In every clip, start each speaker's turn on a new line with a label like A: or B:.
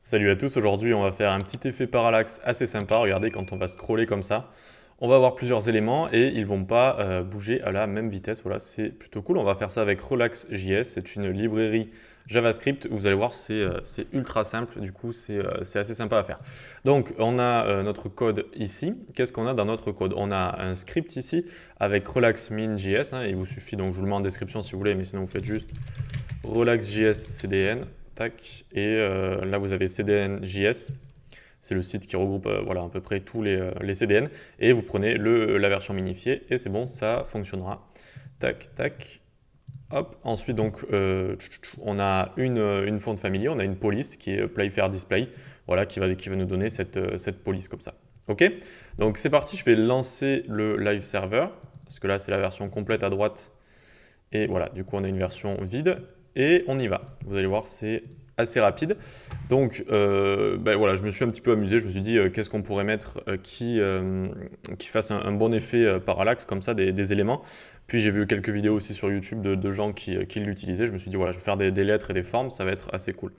A: Salut à tous, aujourd'hui on va faire un petit effet parallaxe assez sympa. Regardez, quand on va scroller comme ça, on va avoir plusieurs éléments et ils vont pas bouger à la même vitesse. Voilà, c'est plutôt cool. On va faire ça avec Relax.js, c'est une librairie JavaScript. Vous allez voir, c'est ultra simple, du coup c'est assez sympa à faire. Donc on a notre code ici. Qu'est-ce qu'on a dans notre code? On a un script ici avec relax.min.js, il vous suffit, donc je vous le mets en description si vous voulez, mais sinon vous faites juste relax.js cdn. Tac, et là vous avez CDN.js, c'est le site qui regroupe voilà, à peu près tous les CDN, et vous prenez la version minifiée, et c'est bon, ça fonctionnera. Tac, tac, hop. Ensuite, donc, on a une font family, on a une police qui est playFairDisplay, voilà, qui va nous donner cette police comme ça. Ok, donc c'est parti, je vais lancer le live server, parce que là c'est la version complète à droite, et voilà, du coup on a une version vide, et on y va. Vous allez voir, c'est assez rapide. Donc voilà, je me suis un petit peu amusé, je me suis dit qu'est-ce qu'on pourrait mettre qui fasse un bon effet parallaxe, comme ça, des éléments. Puis j'ai vu quelques vidéos aussi sur YouTube de gens qui l'utilisaient. Je me suis dit voilà, je vais faire des lettres et des formes, ça va être assez cool.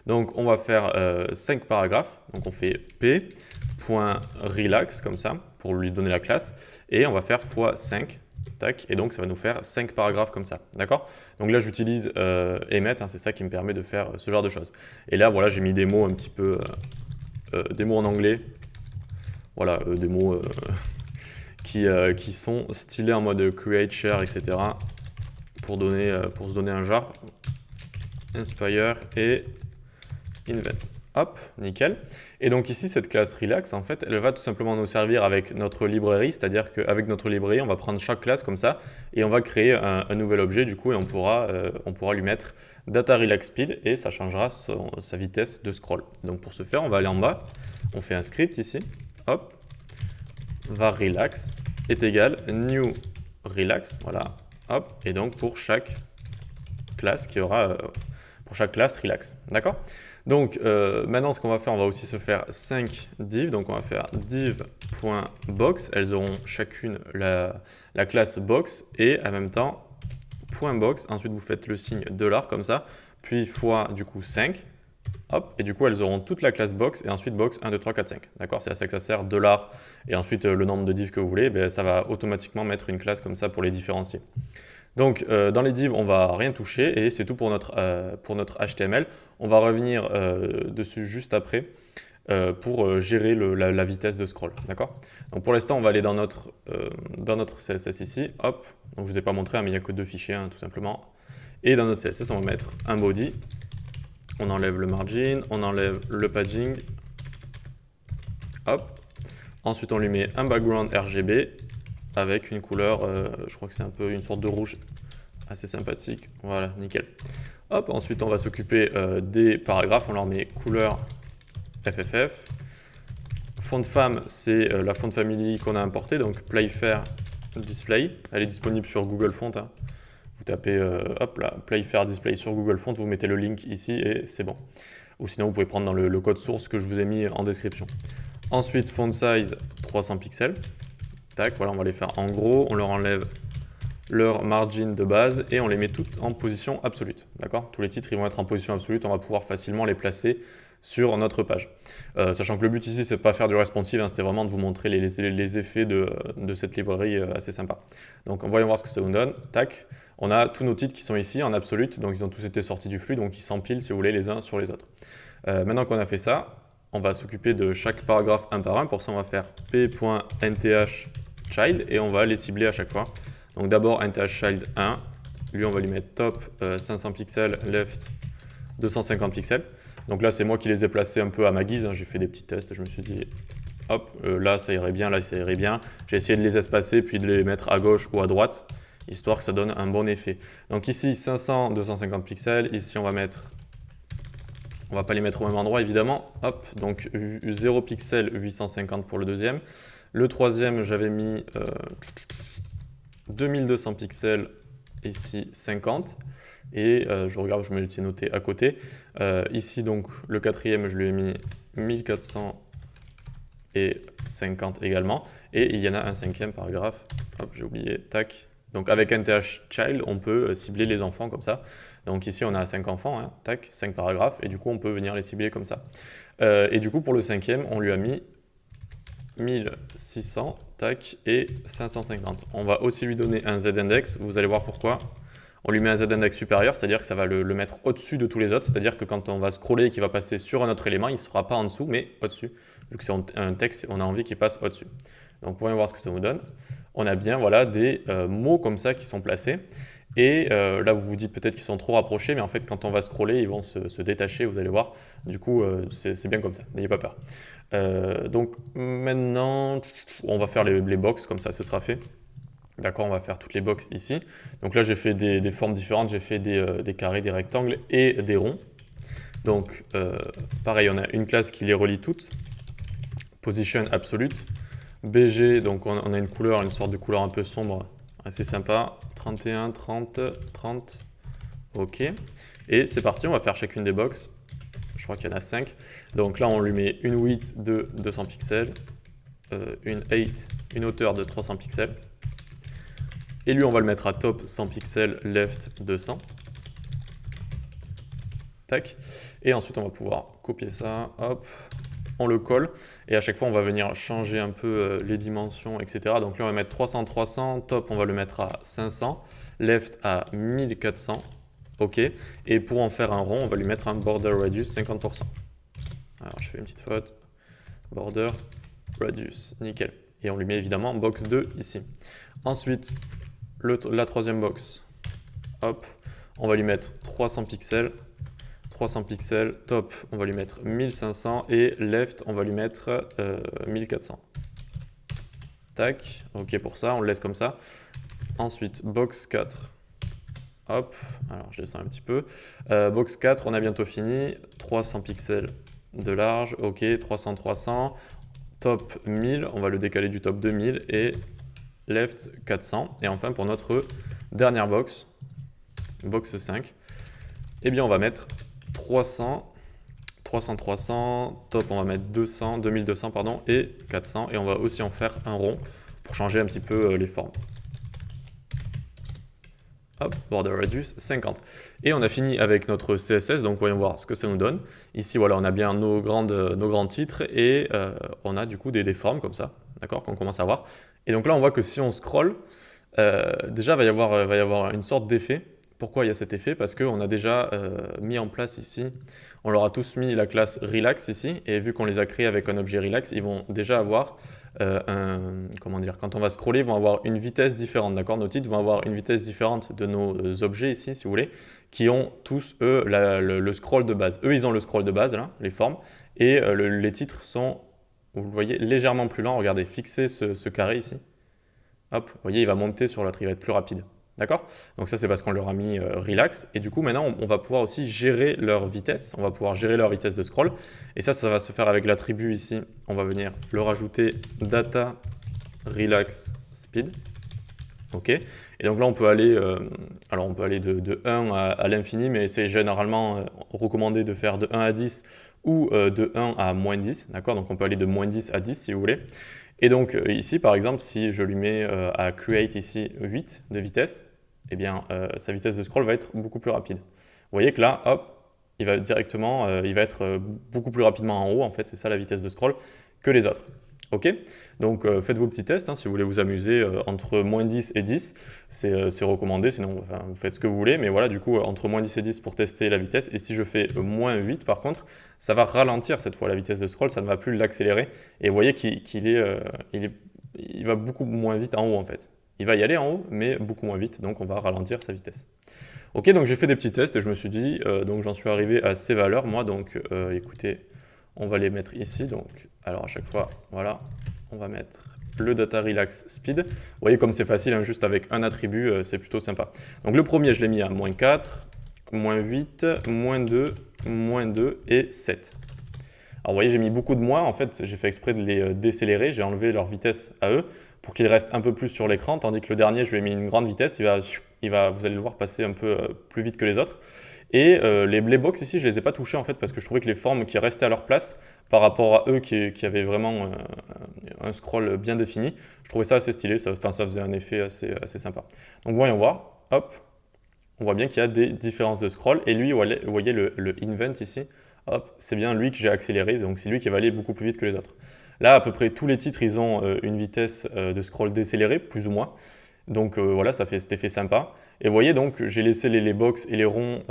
A: Donc on va faire 5 paragraphes. Donc on fait p.relax comme ça, pour lui donner la classe. Et on va faire x5. Tac, et donc ça va nous faire 5 paragraphes comme ça, d'accord? Donc là j'utilise Emmet, c'est ça qui me permet de faire ce genre de choses. Et là voilà, j'ai mis des mots un petit peu, des mots en anglais, voilà, des mots qui sont stylés en mode create, share, etc. pour se donner un genre, inspire et invent. Hop, nickel. Et donc ici, cette classe Relax, en fait, elle va tout simplement nous servir avec notre librairie, c'est-à-dire qu'avec notre librairie, on va prendre chaque classe comme ça, et on va créer un nouvel objet, du coup, et on pourra lui mettre Data Relax Speed, et ça changera sa vitesse de scroll. Donc pour ce faire, on va aller en bas, on fait un script ici, hop, var relax est égal new relax, voilà, hop, et donc pour chaque classe qui aura, pour chaque classe relax, d'accord? Donc maintenant, ce qu'on va faire, on va aussi se faire 5 divs. Donc on va faire div.box. Elles auront chacune la classe box et en même temps .box. Ensuite, vous faites le signe $, comme ça, puis fois du coup 5. Hop, et du coup, elles auront toute la classe box et ensuite box 1, 2, 3, 4, 5. D'accord? C'est à ça que ça sert, $, et ensuite le nombre de divs que vous voulez, ça va automatiquement mettre une classe comme ça pour les différencier. Donc dans les divs, on va rien toucher et c'est tout pour notre HTML. On va revenir dessus juste après pour gérer la vitesse de scroll. D'accord? Donc pour l'instant, on va aller dans notre CSS ici. Hop, donc je ne vous ai pas montré, mais il n'y a que 2 fichiers, tout simplement. Et dans notre CSS, on va mettre un body. On enlève le margin, on enlève le padding. Hop. Ensuite, on lui met un background RGB avec une couleur, je crois que c'est un peu une sorte de rouge assez sympathique. Voilà, nickel. Hop, ensuite on va s'occuper des paragraphes, on leur met couleur FFF. Font femme, c'est la font family qu'on a importée, donc playFairDisplay. Elle est disponible sur Google Font. Vous tapez hop là, playFairDisplay sur Google Font, vous mettez le link ici et c'est bon. Ou sinon vous pouvez prendre dans le code source que je vous ai mis en description. Ensuite, font size 300 pixels. Tac, voilà, on va les faire en gros, on leur enlève leur margin de base et on les met toutes en position absolue. D'accord? Tous les titres ils vont être en position absolue, on va pouvoir facilement les placer sur notre page. Sachant que le but ici, c'est de pas faire du responsive, c'était vraiment de vous montrer les effets de cette librairie assez sympa. Donc voyons voir ce que ça nous donne. Tac, on a tous nos titres qui sont ici en absolute, donc ils ont tous été sortis du flux, donc ils s'empilent si vous voulez les uns sur les autres. Maintenant qu'on a fait ça, on va s'occuper de chaque paragraphe un par un. Pour ça, on va faire p.nthchild et on va les cibler à chaque fois. Donc d'abord nthchild 1, lui on va lui mettre top 500 pixels, left 250 pixels. Donc là c'est moi qui les ai placés un peu à ma guise, j'ai fait des petits tests, je me suis dit hop, là ça irait bien, là ça irait bien. J'ai essayé de les espacer puis de les mettre à gauche ou à droite, histoire que ça donne un bon effet. Donc ici 500, 250 pixels, ici on va va pas les mettre au même endroit évidemment, hop, donc 0 pixels 850 pour le deuxième. Le troisième j'avais mis 2200 pixels, ici 50, et je regarde, je me l'étais noté à côté. Ici donc le quatrième je lui ai mis 1450 également, et il y en a un cinquième paragraphe, hop j'ai oublié, tac. Donc avec nthchild on peut cibler les enfants comme ça. Donc ici, on a 5 enfants, hein, tac, 5 paragraphes, et du coup, on peut venir les cibler comme ça. Et du coup, pour le cinquième, on lui a mis 1600, tac, et 550. On va aussi lui donner un z-index, vous allez voir pourquoi. On lui met un z-index supérieur, c'est-à-dire que ça va le mettre au-dessus de tous les autres, c'est-à-dire que quand on va scroller et qu'il va passer sur un autre élément, il ne sera pas en dessous, mais au-dessus. Vu que c'est un texte, on a envie qu'il passe au-dessus. Donc voyons voir ce que ça nous donne. On a bien voilà, des mots comme ça qui sont placés. Et là, vous vous dites peut-être qu'ils sont trop rapprochés, mais en fait, quand on va scroller, ils vont se détacher, vous allez voir. Du coup, c'est bien comme ça, n'ayez pas peur. Donc maintenant, on va faire les box, comme ça, ce sera fait. D'accord, on va faire toutes les box ici. Donc là, j'ai fait des formes différentes, j'ai fait des carrés, des rectangles et des ronds. Donc, pareil, on a une classe qui les relie toutes. Position absolute. BG, donc on a une couleur, une sorte de couleur un peu sombre, assez sympa. 31, 30, 30. OK. Et c'est parti, on va faire chacune des box. Je crois qu'il y en a 5. Donc là, on lui met une width de 200 pixels, une height, une hauteur de 300 pixels. Et lui, on va le mettre à top 100 pixels, left 200. Tac. Et ensuite, on va pouvoir copier ça, hop, on le colle. Et à chaque fois, on va venir changer un peu les dimensions, etc. Donc là, on va mettre 300, 300, top, on va le mettre à 500, left à 1400. OK. Et pour en faire un rond, on va lui mettre un border radius 50%. Alors, je fais une petite faute. Border radius, nickel. Et on lui met évidemment box 2 ici. Ensuite, la troisième box, hop, on va lui mettre 300 pixels. 300 pixels, top, on va lui mettre 1500 et left, on va lui mettre 1400. Tac, OK pour ça, on le laisse comme ça. Ensuite, box 4. Hop, alors je descends un petit peu. Box 4, on a bientôt fini. 300 pixels de large, OK, 300, 300. Top 1000, on va le décaler du top 2000 et left 400. Et enfin, pour notre dernière box, box 5, eh bien on va mettre 300, 300, 300, top, on va mettre 200, 2200 pardon, et 400. Et on va aussi en faire un rond pour changer un petit peu les formes. Hop, border radius 50. Et on a fini avec notre CSS, donc voyons voir ce que ça nous donne. Ici, voilà, on a bien nos grands titres et on a du coup des formes comme ça, d'accord, qu'on commence à voir. Et donc là, on voit que si on scrolle, déjà, va y avoir une sorte d'effet. Pourquoi il y a cet effet? Parce qu'on a déjà mis en place ici, on leur a tous mis la classe Relax ici, et vu qu'on les a créés avec un objet Relax, ils vont déjà avoir comment dire, quand on va scroller, ils vont avoir une vitesse différente, d'accord? Nos titres vont avoir une vitesse différente de nos objets ici, si vous voulez, qui ont tous, eux, le scroll de base. Eux, ils ont le scroll de base, là, les formes, et les titres sont, vous le voyez, légèrement plus lents. Regardez, fixez ce carré ici. Hop, vous voyez, il va monter sur l'autre, il va être plus rapide. D'accord? Donc ça, c'est parce qu'on leur a mis relax. Et du coup, maintenant, on va pouvoir aussi gérer leur vitesse. On va pouvoir gérer leur vitesse de scroll. Et ça va se faire avec l'attribut ici. On va venir le rajouter data relax speed. OK. Et donc là, on peut aller, alors on peut aller de 1 à l'infini, mais c'est généralement recommandé de faire de 1 à 10 ou de 1 à moins 10. D'accord? Donc on peut aller de moins 10 à 10 si vous voulez. Et donc ici, par exemple, si je lui mets à create ici 8 de vitesse, eh bien sa vitesse de scroll va être beaucoup plus rapide. Vous voyez que là, hop, il va directement, il va être beaucoup plus rapidement en haut, en fait, c'est ça la vitesse de scroll, que les autres. OK? Donc faites vos petits tests, hein, si vous voulez vous amuser entre moins 10 et 10, c'est recommandé, sinon enfin, vous faites ce que vous voulez, mais voilà, du coup, entre moins 10 et 10 pour tester la vitesse, et si je fais moins 8 par contre, ça va ralentir cette fois la vitesse de scroll, ça ne va plus l'accélérer, et vous voyez il va beaucoup moins vite en haut en fait. Il va y aller en haut, mais beaucoup moins vite, donc on va ralentir sa vitesse. Ok, donc j'ai fait des petits tests et je me suis dit, donc j'en suis arrivé à ces valeurs, moi, donc écoutez, on va les mettre ici, donc alors à chaque fois, voilà, on va mettre le data relax speed. Vous voyez comme c'est facile, hein, juste avec un attribut, c'est plutôt sympa. Donc le premier, je l'ai mis à moins 4, moins 8, moins 2 et 7. Alors vous voyez, j'ai mis beaucoup de moins, en fait, j'ai fait exprès de les décélérer, j'ai enlevé leur vitesse à eux pour qu'ils restent un peu plus sur l'écran, tandis que le dernier, je lui ai mis une grande vitesse, vous allez le voir passer un peu plus vite que les autres. Et les box ici, je ne les ai pas touchés en fait parce que je trouvais que les formes qui restaient à leur place par rapport à eux qui avaient vraiment un scroll bien défini, je trouvais ça assez stylé, ça faisait un effet assez sympa. Donc voyons voir, hop, on voit bien qu'il y a des différences de scroll. Et lui, vous voyez le invent ici, hop, c'est bien lui que j'ai accéléré, donc c'est lui qui va aller beaucoup plus vite que les autres. Là, à peu près tous les titres, ils ont une vitesse de scroll décélérée, plus ou moins. Donc voilà, ça fait cet effet sympa. Et vous voyez donc, j'ai laissé les box et les ronds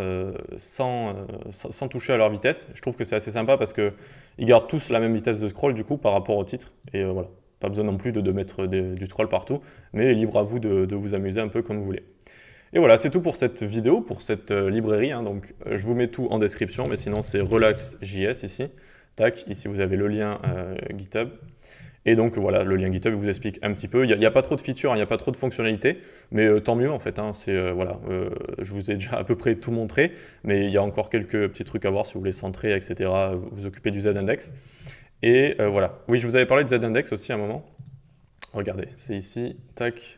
A: sans toucher à leur vitesse. Je trouve que c'est assez sympa parce qu'ils gardent tous la même vitesse de scroll du coup par rapport au titre. Et voilà, pas besoin non plus de mettre du scroll partout, mais libre à vous de vous amuser un peu comme vous voulez. Et voilà, c'est tout pour cette vidéo, pour cette librairie. Hein. Donc je vous mets tout en description, mais sinon c'est Relax.js ici. Tac, ici vous avez le lien GitHub. Et donc voilà, le lien GitHub vous explique un petit peu. Il n'y a pas trop de features, il n'y a pas trop de fonctionnalités, mais tant mieux en fait. Hein, voilà, je vous ai déjà à peu près tout montré, mais il y a encore quelques petits trucs à voir si vous voulez centrer, etc. Vous occuper du Z-index. Et voilà. Oui, je vous avais parlé de Z-index aussi à un moment. Regardez, c'est ici, tac.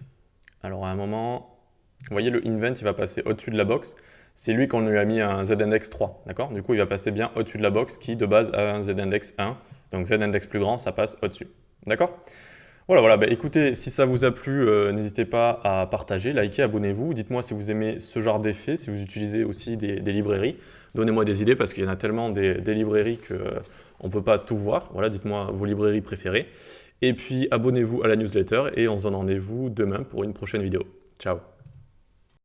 A: Alors à un moment, vous voyez le invent, il va passer au-dessus de la box. C'est lui qu'on lui a mis un Z-index 3, d'accord? Du coup, il va passer bien au-dessus de la box qui, de base, a un Z-index 1. Donc Z-index plus grand, ça passe au-dessus. D'accord? Voilà. Bah, écoutez, si ça vous a plu, n'hésitez pas à partager, liker, abonnez-vous. Dites-moi si vous aimez ce genre d'effet, si vous utilisez aussi des librairies. Donnez-moi des idées parce qu'il y en a tellement des librairies qu'on ne peut pas tout voir. Voilà, dites-moi vos librairies préférées. Et puis abonnez-vous à la newsletter et on se donne rendez-vous demain pour une prochaine vidéo. Ciao!